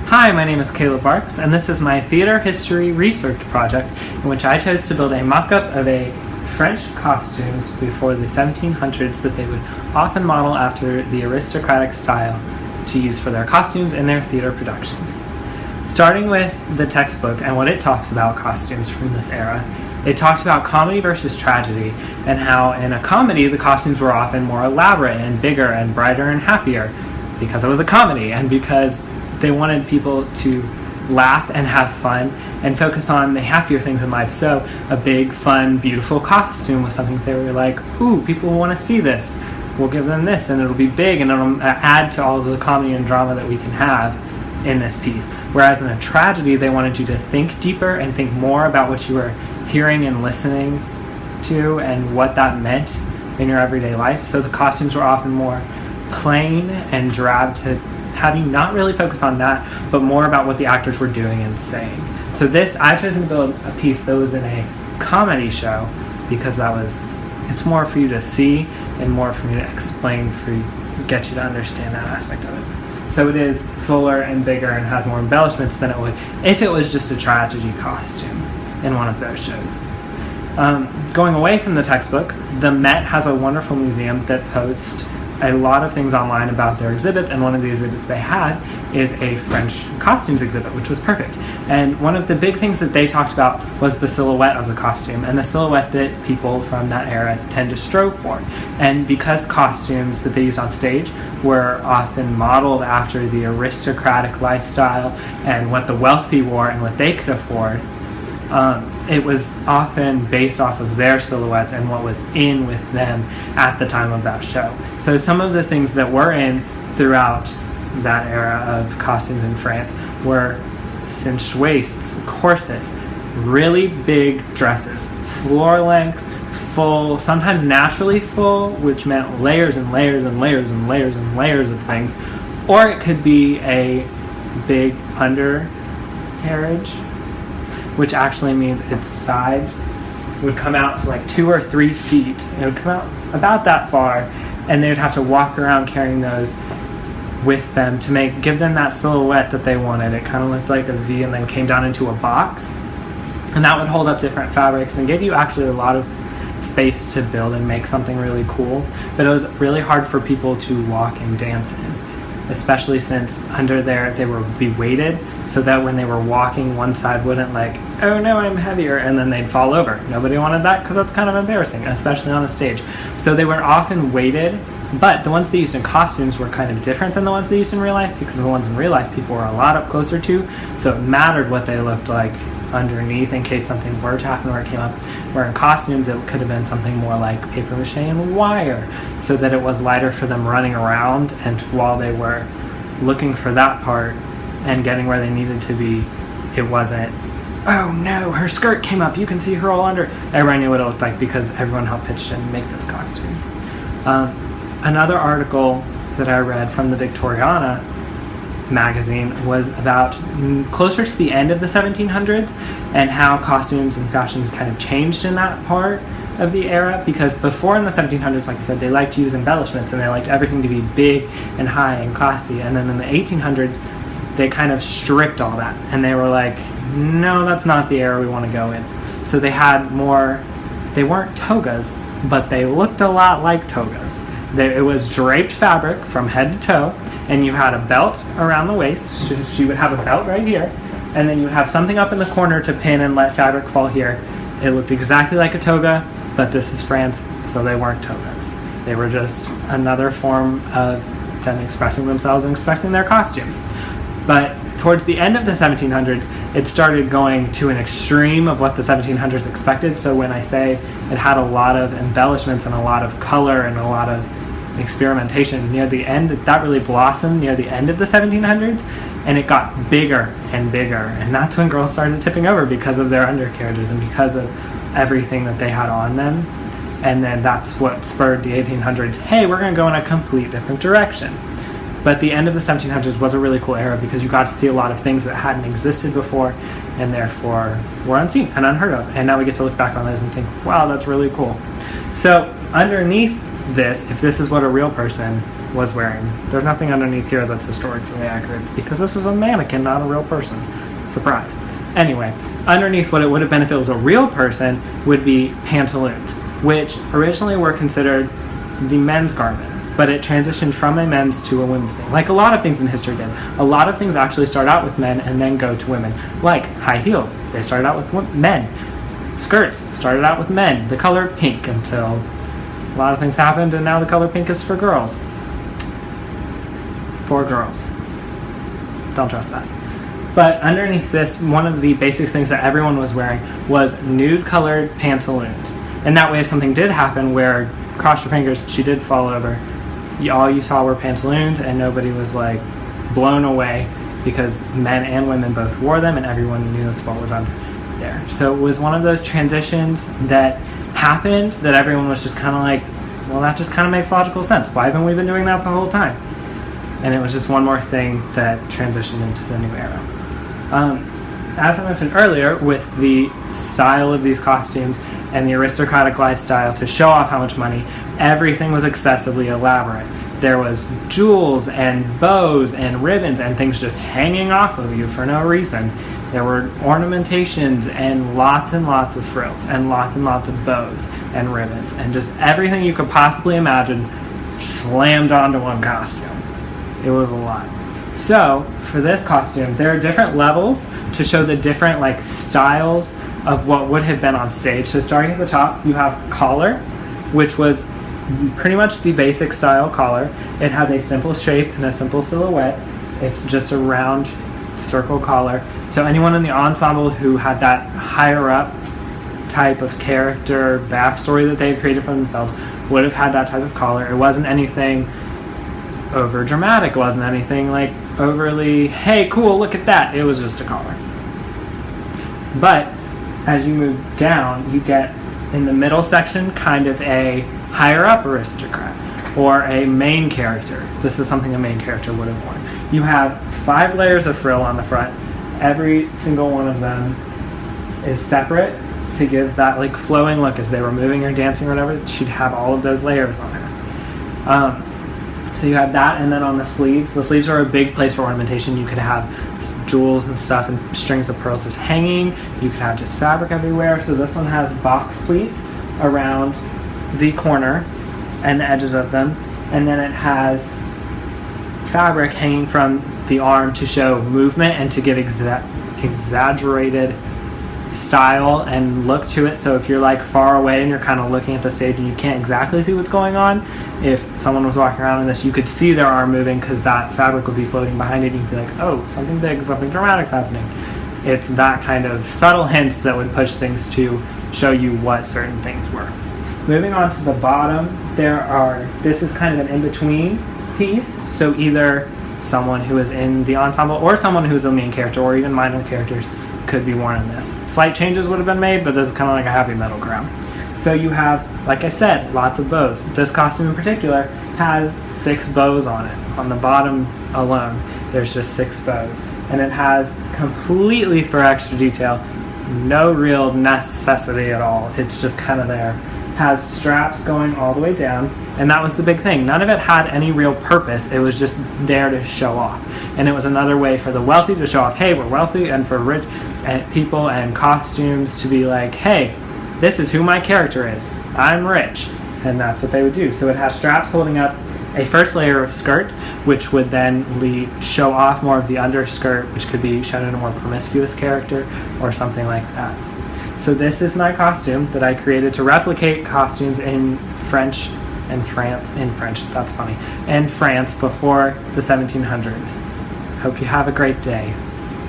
Hi, my name is Caleb Barks, and this is my theater history research project in which I chose to build a mock-up of a French costumes before the 1700s that they would often model after the aristocratic style to use for their costumes in their theater productions. Starting with the textbook and what it talks about costumes from this era, it talks about comedy versus tragedy and how in a comedy the costumes were often more elaborate and bigger and brighter and happier because it was a comedy and because they wanted people to laugh and have fun and focus on the happier things in life. So a big, fun, beautiful costume was something they were like, ooh, people want to see this. We'll give them this and it'll be big and it'll add to all of the comedy and drama that we can have in this piece. Whereas in a tragedy, they wanted you to think deeper and think more about what you were hearing and listening to and what that meant in your everyday life. So the costumes were often more plain and drab to have you not really focus on that, but more about what the actors were doing and saying. So this, I've chosen to build a piece that was in a comedy show because it's more for you to see and more for me to explain get you to understand that aspect of it. So it is fuller and bigger and has more embellishments than it would if it was just a tragedy costume in one of those shows. Going away from the textbook, the Met has a wonderful museum that posts a lot of things online about their exhibits, and one of the exhibits they had is a French costumes exhibit, which was perfect. And one of the big things that they talked about was the silhouette of the costume, and the silhouette that people from that era tend to strove for. And because costumes that they used on stage were often modeled after the aristocratic lifestyle and what the wealthy wore and what they could afford, it was often based off of their silhouettes and what was in with them at the time of that show. So some of the things that were in throughout that era of costumes in France were cinched waists, corsets, really big dresses, floor length, full, sometimes naturally full, which meant layers and layers and layers and layers and layers of things. Or it could be a big undercarriage, which actually means its side would come out to like 2 or 3 feet. It would come out about that far, and they would have to walk around carrying those with them to give them that silhouette that they wanted. It kind of looked like a V and then came down into a box, and that would hold up different fabrics and give you actually a lot of space to build and make something really cool. But it was really hard for people to walk and dance in, especially since under there they would be weighted so that when they were walking, one side wouldn't like, oh no, I'm heavier, and then they'd fall over. Nobody wanted that because that's kind of embarrassing, especially on a stage. So they were often weighted, but the ones they used in costumes were kind of different than the ones they used in real life because the ones in real life people were a lot up closer to, so it mattered what they looked like underneath in case something were to happen where it came up. Where in costumes it could have been something more like paper mache and wire so that it was lighter for them running around, and while they were looking for that part and getting where they needed to be, it wasn't, oh no, her skirt came up, you can see her all under. Everyone knew what it looked like because everyone helped pitch in and make those costumes. Another article that I read from the Victoriana magazine was about closer to the end of the 1700s and how costumes and fashion kind of changed in that part of the era, because before in the 1700s, like I said, they liked to use embellishments and they liked everything to be big and high and classy, and then in the 1800s they kind of stripped all that and they were like, no, that's not the era we want to go in. So they had more, they weren't togas, but they looked a lot like togas. It was draped fabric from head to toe, and you had a belt around the waist. She would have a belt right here, and then you would have something up in the corner to pin and let fabric fall here. It looked exactly like a toga, but this is France, so they weren't togas. They were just another form of them expressing themselves and expressing their costumes. But towards the end of the 1700s, it started going to an extreme of what the 1700s expected. So when I say it had a lot of embellishments and a lot of color and a lot of experimentation near the end, that really blossomed near the end of the 1700s, and it got bigger and bigger, and that's when girls started tipping over because of their undercarriages and because of everything that they had on them. And then that's what spurred the 1800s, hey, we're going to go in a complete different direction. But the end of the 1700s was a really cool era because you got to see a lot of things that hadn't existed before and therefore were unseen and unheard of, and now we get to look back on those and think, wow, that's really cool. So underneath this, if this is what a real person was wearing. There's nothing underneath here that's historically accurate because this is a mannequin, not a real person. Surprise. Anyway, underneath what it would have been if it was a real person would be pantaloons, which originally were considered the men's garment, but it transitioned from a men's to a women's thing. Like a lot of things in history did. A lot of things actually start out with men and then go to women. Like high heels, they started out with men. Skirts started out with men, the color pink, until a lot of things happened and now the color pink is for girls. For girls. Don't trust that. But underneath this, one of the basic things that everyone was wearing was nude-colored pantaloons. And that way if something did happen where, cross your fingers, she did fall over, all you saw were pantaloons and nobody was like blown away because men and women both wore them and everyone knew that's what was under there. So it was one of those transitions that happened that everyone was just kind of like, well, that just kind of makes logical sense. Why haven't we been doing that the whole time? And it was just one more thing that transitioned into the new era. As I mentioned earlier, with the style of these costumes and the aristocratic lifestyle to show off how much money, everything was excessively elaborate. There was jewels and bows and ribbons and things just hanging off of you for no reason. There were ornamentations and lots of frills and lots of bows and ribbons and just everything you could possibly imagine slammed onto one costume. It was a lot. So for this costume, there are different levels to show the different like styles of what would have been on stage. So starting at the top, you have collar, which was pretty much the basic style collar. It has a simple shape and a simple silhouette. It's just a round circle collar. So anyone in the ensemble who had that higher up type of character backstory that they had created for themselves would have had that type of collar. It wasn't anything over dramatic, it wasn't anything like overly, hey, cool, look at that. It was just a collar. But as you move down, you get in the middle section kind of a higher up aristocrat or a main character. This is something a main character would have worn. You have 5 layers of frill on the front. Every single one of them is separate to give that like flowing look as they were moving or dancing or whatever. She'd have all of those layers on her. So you had that, and then on the sleeves are a big place for ornamentation. You could have jewels and stuff and strings of pearls just hanging. You could have just fabric everywhere. So this one has box pleats around the corner and the edges of them, and then it has fabric hanging from the arm to show movement and to give exaggerated style and look to it. So if you're like far away and you're kind of looking at the stage and you can't exactly see what's going on, if someone was walking around in this, you could see their arm moving because that fabric would be floating behind it and you'd be like, oh, something big, something dramatic's happening. It's that kind of subtle hints that would push things to show you what certain things were. Moving on to the bottom, this is kind of an in-between piece. So either someone who is in the ensemble or someone who's a main character or even minor characters could be worn in this. Slight changes would have been made, but this is kind of like a happy middle ground. So you have, like I said, lots of bows. This costume in particular has 6 bows on it. On the bottom alone, there's just 6 bows. And it has, completely for extra detail, no real necessity at all. It's just kind of there. Has straps going all the way down, and that was the big thing. None of it had any real purpose. It was just there to show off. And it was another way for the wealthy to show off, hey, we're wealthy, and for rich people and costumes to be like, hey, this is who my character is. I'm rich. And that's what they would do. So it has straps holding up a first layer of skirt, which would then show off more of the underskirt, which could be shown in a more promiscuous character or something like that. So this is my costume that I created to replicate costumes in France, that's funny, in France before the 1700s. Hope you have a great day.